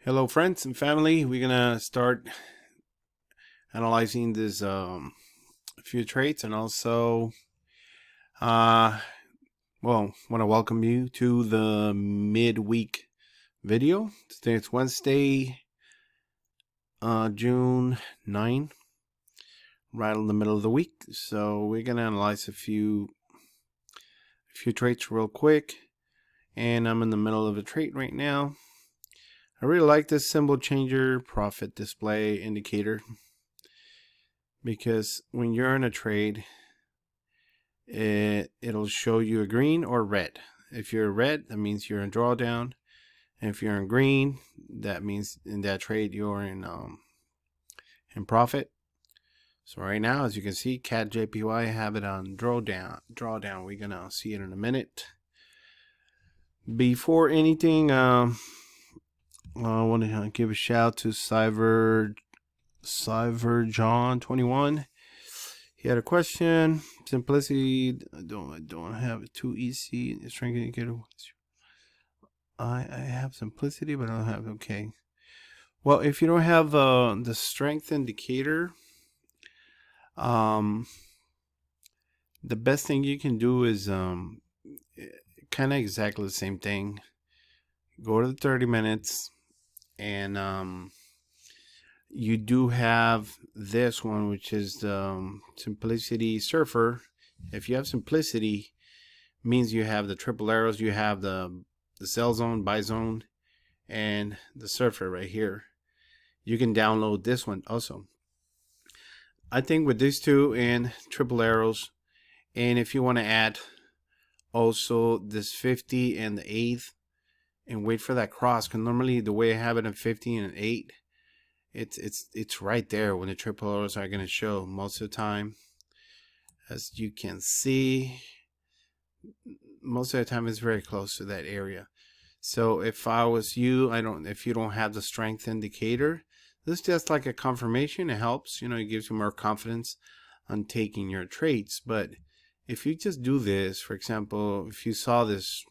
Hello friends and family, we're gonna start analyzing this few traits, and also want to welcome you to the midweek video. Today it's Wednesday, June 9, right in the middle of the week. So we're gonna analyze a few traits real quick, and I'm in the middle of a trait right now. I really like this symbol changer profit display indicator, because when you're in a trade, it'll show you a green or red. If you're red, that means you're in drawdown, and if you're in green, that means in that trade you're in profit. So right now, as you can see, CAD JPY, have it on drawdown. We're gonna see it in a minute. Before anything, I want to give a shout to Cyber John 21. He had a question. Simplicity. I don't have it too easy. Strength indicator. I have simplicity, but I don't have. Okay. Well, if you don't have the strength indicator, the best thing you can do is kind of exactly the same thing. Go to the 30 minutes, and you do have this one, which is the Simplicity Surfer. If you have Simplicity, means you have the triple arrows, you have the sell zone, buy zone, and the Surfer right here. You can download this one also. I think with these two and triple arrows, and if you want to add also this 50 and the 8th, and wait for that cross, because normally the way I have it in 50 and 8, it's right there when the triple arrows are going to show most of the time. As you can see, most of the time it's very close to that area. So if I was you, if you don't have the strength indicator, this is just like a confirmation. It helps, it gives you more confidence on taking your trades. But if you just do this, for example, if you saw this,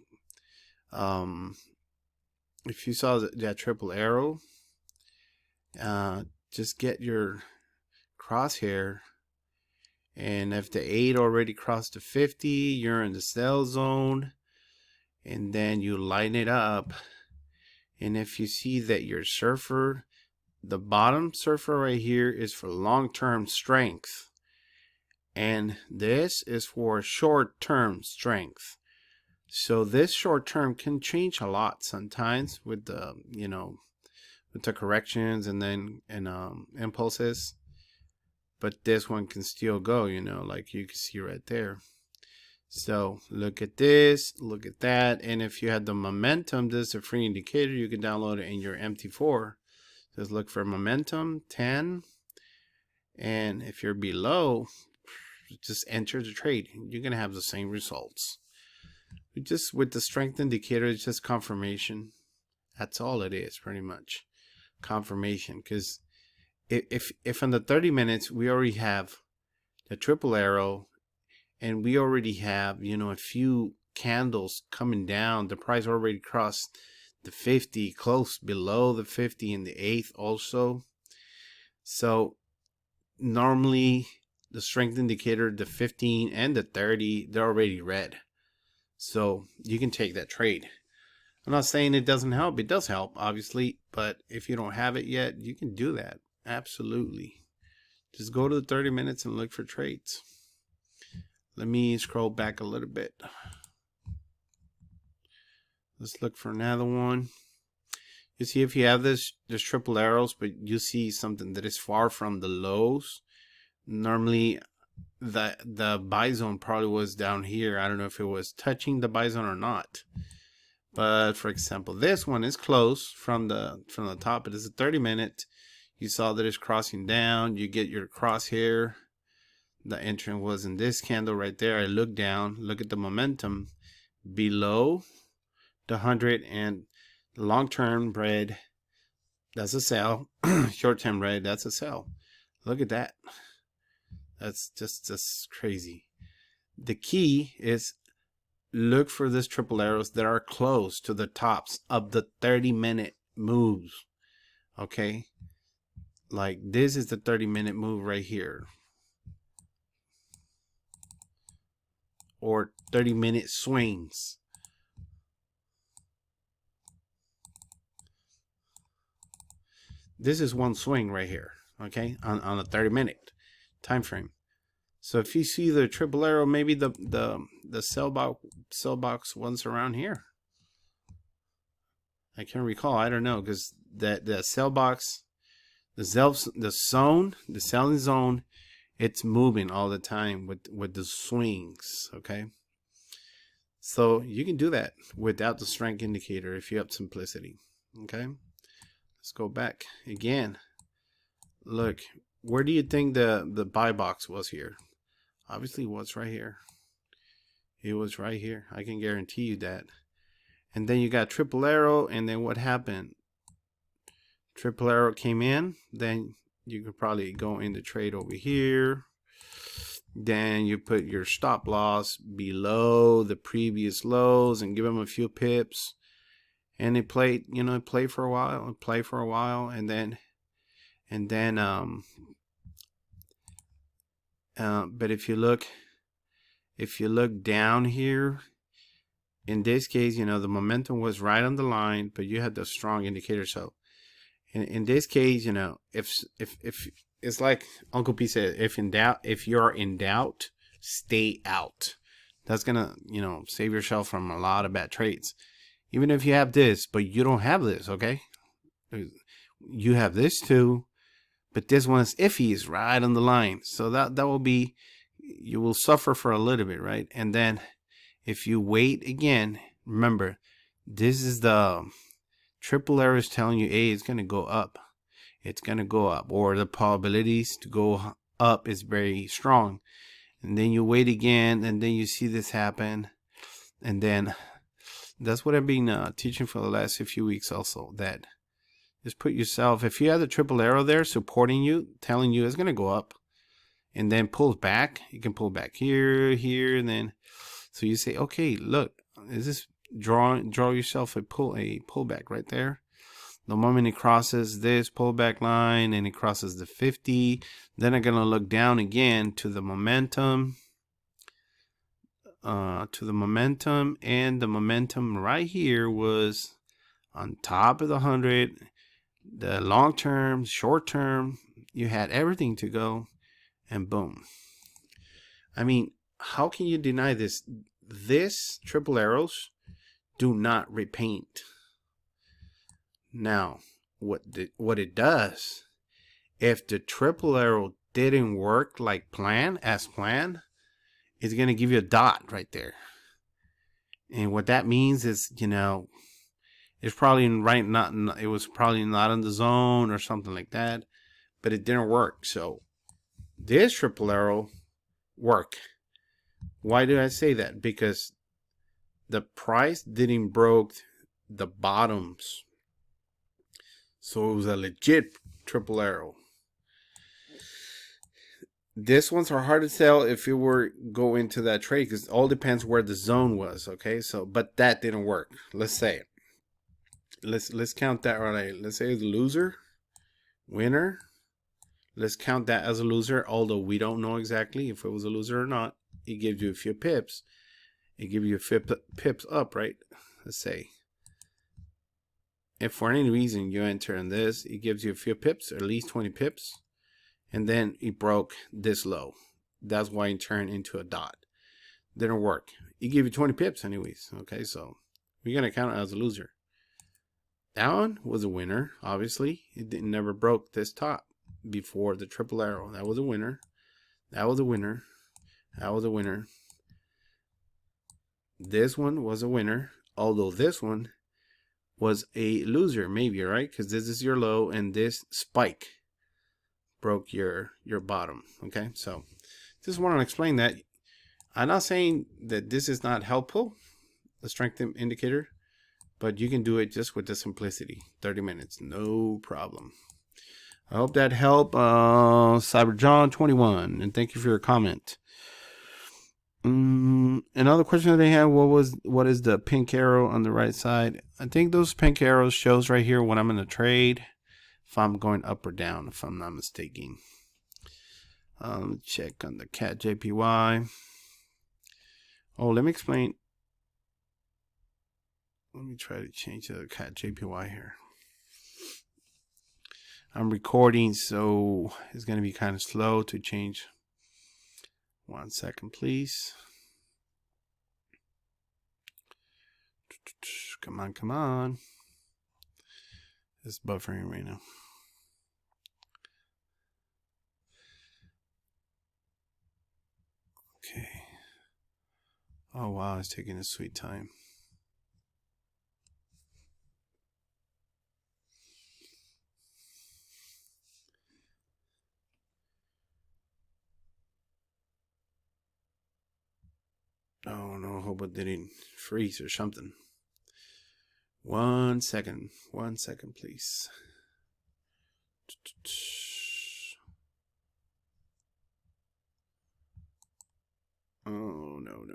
if you saw that triple arrow, just get your crosshair, and if the 8 already crossed the 50, you're in the sell zone, and then you line it up. And if you see that your surfer, the bottom surfer right here, is for long-term strength, and this is for short-term strength. So this short-term can change a lot sometimes with the with the corrections and impulses, but this one can still go, like you can see right there. So look at this, look at that, and if you had the momentum, this is a free indicator. You can download it in your MT4. Just look for momentum 10, and if you're below, just enter the trade. You're gonna have the same results. Just with the strength indicator, it's just confirmation. That's all it is, pretty much. Confirmation. Because if in the 30 minutes we already have the triple arrow, and we already have a few candles coming down, the price already crossed the 50, close below the 50 in the 8th also. So normally the strength indicator, the 15 and the 30, they're already red, so you can take that trade. I'm not saying it doesn't help. It does help, obviously, but if you don't have it yet, you can do that. Absolutely. Just go to the 30 minutes and look for trades. Let me scroll back a little bit. Let's look for another one. You see, if you have there's triple arrows, but you see something that is far from the lows, normally the buy zone probably was down here. I don't know if it was touching the buy zone or not. But for example, this one is close from the top. It is a 30 minute. You saw that it's crossing down. You get your crosshair. The entrance was in this candle right there. I look down, look at the momentum below the 100, and the long-term red, that's a sell. Short-term red, that's a sell. Look at that. That's just crazy. The key is look for this triple arrows that are close to the tops of the 30-minute moves. Okay, like this is the 30-minute move right here, or 30-minute swings. This is one swing right here, okay, on a 30-minute time frame. So if you see the triple arrow, maybe the sell box one's around here. I can't recall. I don't know, because the sell box, the selling zone, it's moving all the time with the swings. Okay, so you can do that without the strength indicator if you have simplicity. Okay, let's go back again. Look, where do you think the buy box was here? Obviously, what's right here. It was right here. I can guarantee you that. And then you got triple arrow, and then what happened? Triple arrow came in, then you could probably go into trade over here. Then you put your stop loss below the previous lows and give them a few pips. And it played, you know, it played for a while, and then but if you look down here, in this case, you know, the momentum was right on the line, but you had the strong indicator. So in this case, you know, if it's like Uncle P said, if you're in doubt, stay out. That's gonna, you know, save yourself from a lot of bad trades. Even if you have this, but you don't have this, okay? You have this too, but this one's iffy, is right on the line. So that will be, you will suffer for a little bit, right? And then if you wait again, remember, this is the triple arrow is telling you, hey, it's going to go up. It's going to go up, or the probabilities to go up is very strong. And then you wait again, and then you see this happen. And then that's what I've been teaching for the last few weeks also, that just put yourself, if you have the triple arrow there supporting you, telling you it's going to go up, and then pulls back, you can pull back here, and then, so you say, okay, look, is this draw yourself a pullback right there. The moment it crosses this pullback line and it crosses the 50, then I'm going to look down again to the momentum, and the momentum right here was on top of the 100. The long term, short term, you had everything to go, and boom. I mean, how can you deny this? This triple arrows do not repaint. Now, what it does, if the triple arrow didn't work like as planned, it's going to give you a dot right there. And what that means is, you know, it's probably it was probably not in the zone or something like that, but it didn't work. So this triple arrow worked. Why do I say that? Because the price didn't broke the bottoms. So it was a legit triple arrow. This ones are hard to tell if you were go into that trade, because it all depends where the zone was. Okay, so but that didn't work. Let's say, let's count that. All right, let's say it's a loser, winner. Let's count that as a loser, although we don't know exactly if it was a loser or not. It gives you a few pips. It gives you a few pips up, right? Let's say, if for any reason you enter in this, it gives you a few pips, at least 20 pips, and then it broke this low. That's why it turned into a dot. Didn't work. It gave you 20 pips anyways. Okay, so we're gonna count it as a loser. That one was a winner. Obviously, it never broke this top before the triple arrow. That was a winner. That was a winner. That was a winner. This one was a winner, although this one was a loser, maybe, right? Because this is your low, and this spike broke your bottom. Okay, so just want to explain that. I'm not saying that this is not helpful, the strength indicator, but you can do it just with the simplicity. 30 minutes, no problem. I hope that helped, CyberJohn21, and thank you for your comment. Another question that they have, what is the pink arrow on the right side? I think those pink arrows shows right here when I'm in the trade if I'm going up or down, if I'm not mistaken. Check on the cat JPY. Oh, let me explain. Let me try to change the cat JPY here. I'm recording, so it's going to be kind of slow to change. 1 second, please. Come on, come on. It's buffering right now. Okay. Oh, wow, it's taking a sweet time. Oh, no, I hope it didn't freeze or something. 1 second. 1 second, please. Oh, no.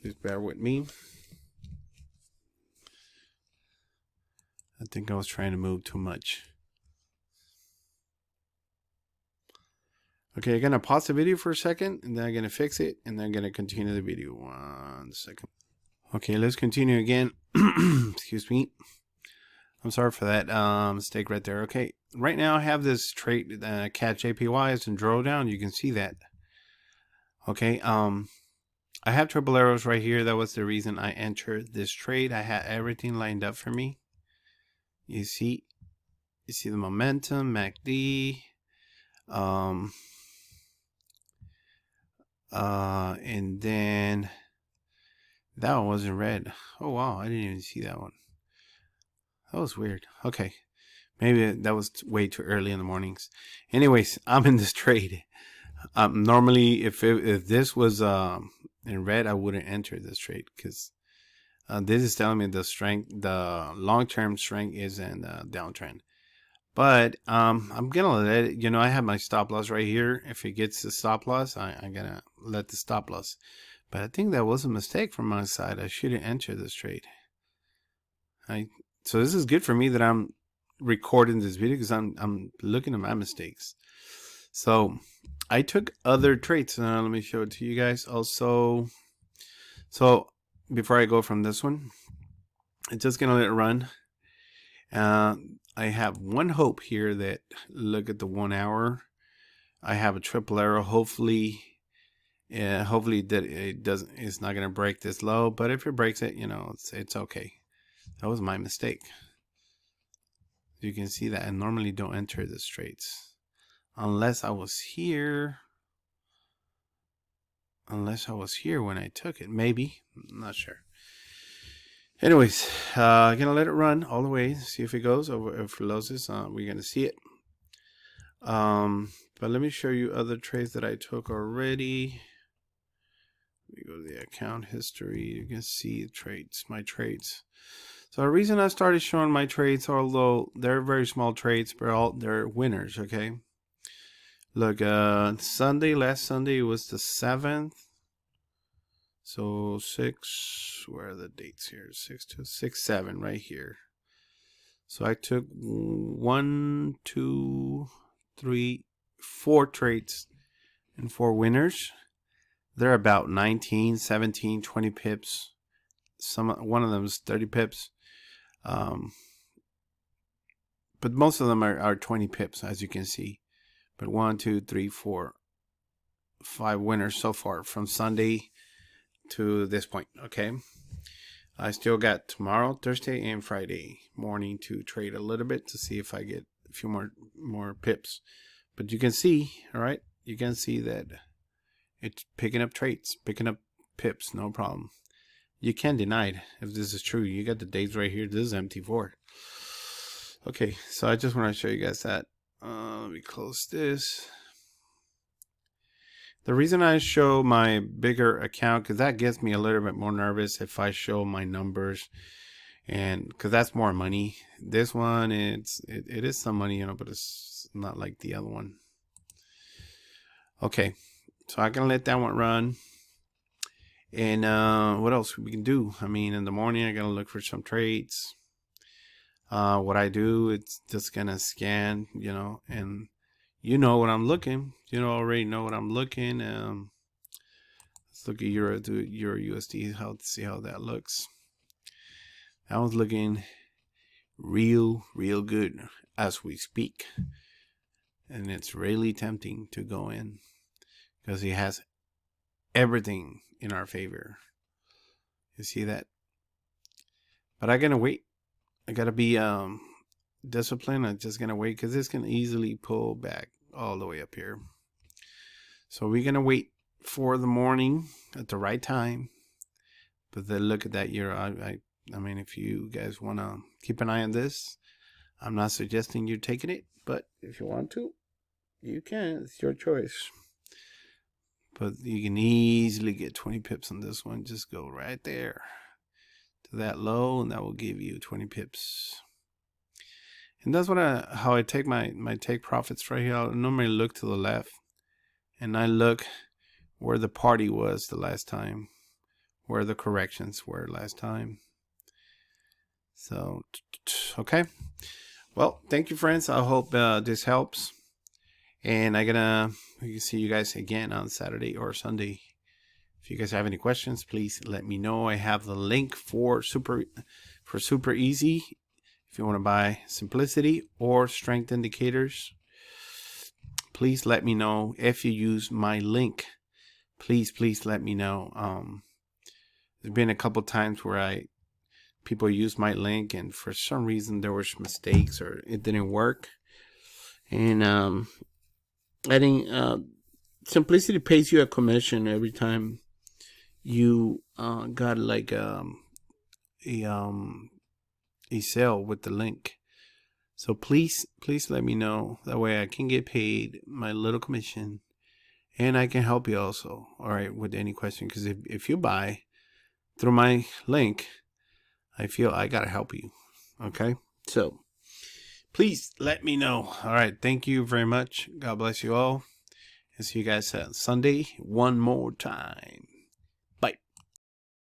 Please bear with me. I think I was trying to move too much. Okay, I'm gonna pause the video for a second, and then I'm gonna fix it, and then I'm gonna continue the video. 1 second. Okay, let's continue again. Excuse me. I'm sorry for that mistake right there. Okay, right now I have this trade, cat JPY is in drawdown. You can see that. Okay, I have triple arrows right here. That was the reason I entered this trade. I had everything lined up for me. You see the momentum, MACD, and then that one wasn't red. Oh wow, I didn't even see that one. That was weird. Okay, maybe that was way too early in the mornings. Anyways, I'm in this trade. Normally, if this was in red, I wouldn't enter this trade because this is telling me the long-term strength is in the downtrend. But I'm gonna let it. I have my stop loss right here. If it gets the stop loss, I'm gonna let the stop loss. But I think that was a mistake from my side. I shouldn't enter this trade. So this is good for me that I'm recording this video because I'm looking at my mistakes. So I took other trades. Let me show it to you guys also. So before I go from this one, I'm just gonna let it run. I have one hope here that, look at the 1 hour. I have a triple arrow. Hopefully that it's not gonna break this low. But if it breaks it, it's okay. That was my mistake. You can see that I normally don't enter the trades unless I was here. Unless I was here when I took it, maybe. I'm not sure. Anyways, I'm gonna let it run all the way, see if it goes, or if it loses. We're gonna see it. But let me show you other trades that I took already. Let me go to the account history. You can see my trades. So the reason I started showing my trades, although they're very small trades, but they're winners. Okay. Look, last Sunday was the 7th. So 6, where are the dates here? 6 to 6, 7 right here. So I took 1, 2, 3, 4 trades and 4 winners. They're about 19, 17, 20 pips. One of them is 30 pips. But most of them are 20 pips, as you can see. But 1, 2, 3, 4, 5 winners so far from Sunday to this point. Okay, I still got tomorrow, Thursday, and Friday morning to trade a little bit to see if I get a few more pips. But you can see, all right, you can see that it's picking up trades, picking up pips, no problem. You can't deny it if this is true. You got the dates right here. This is MT4. Okay, so I just want to show you guys that. Let me close this. The reason I show my bigger account, because that gets me a little bit more nervous if I show my numbers, and because that's more money. This one, it is some money, but it's not like the other one. Okay, so I can let that one run. And what else we can do? I mean, in the morning, I gotta look for some trades. What I do, it's just gonna scan, and you know what I'm looking. You already know what I'm looking. Let's look at Euro USD. See how that looks. That one's looking real good as we speak, and it's really tempting to go in because he has everything in our favor. You see that? But I gotta wait. I gotta be disciplined. I'm just gonna wait because this can easily pull back all the way up here. So we're gonna wait for the morning at the right time. But then look at that euro. I mean, if you guys wanna keep an eye on this, I'm not suggesting you're taking it, but if you want to, you can. It's your choice. But you can easily get 20 pips on this one. Just go right there to that low, and that will give you 20 pips. And that's how I take my take profits right here. I normally look to the left, and I look where the party was the last time, where the corrections were last time. So, okay. Well, thank you, friends. I hope this helps. And we can see you guys again on Saturday or Sunday. If you guys have any questions, please let me know. I have the link for super easy. If you want to buy simplicity or strength indicators, please let me know. If you use my link, please let me know. There's been a couple times where people use my link, and for some reason there were mistakes or it didn't work. And adding simplicity pays you a commission every time you got like a sale with the link. So please let me know. That way I can get paid my little commission, and I can help you also. All right, with any question, because if you buy through my link, I feel I gotta help you. Okay, so please let me know. All right, thank you very much. God bless you all, and see you guys Sunday one more time.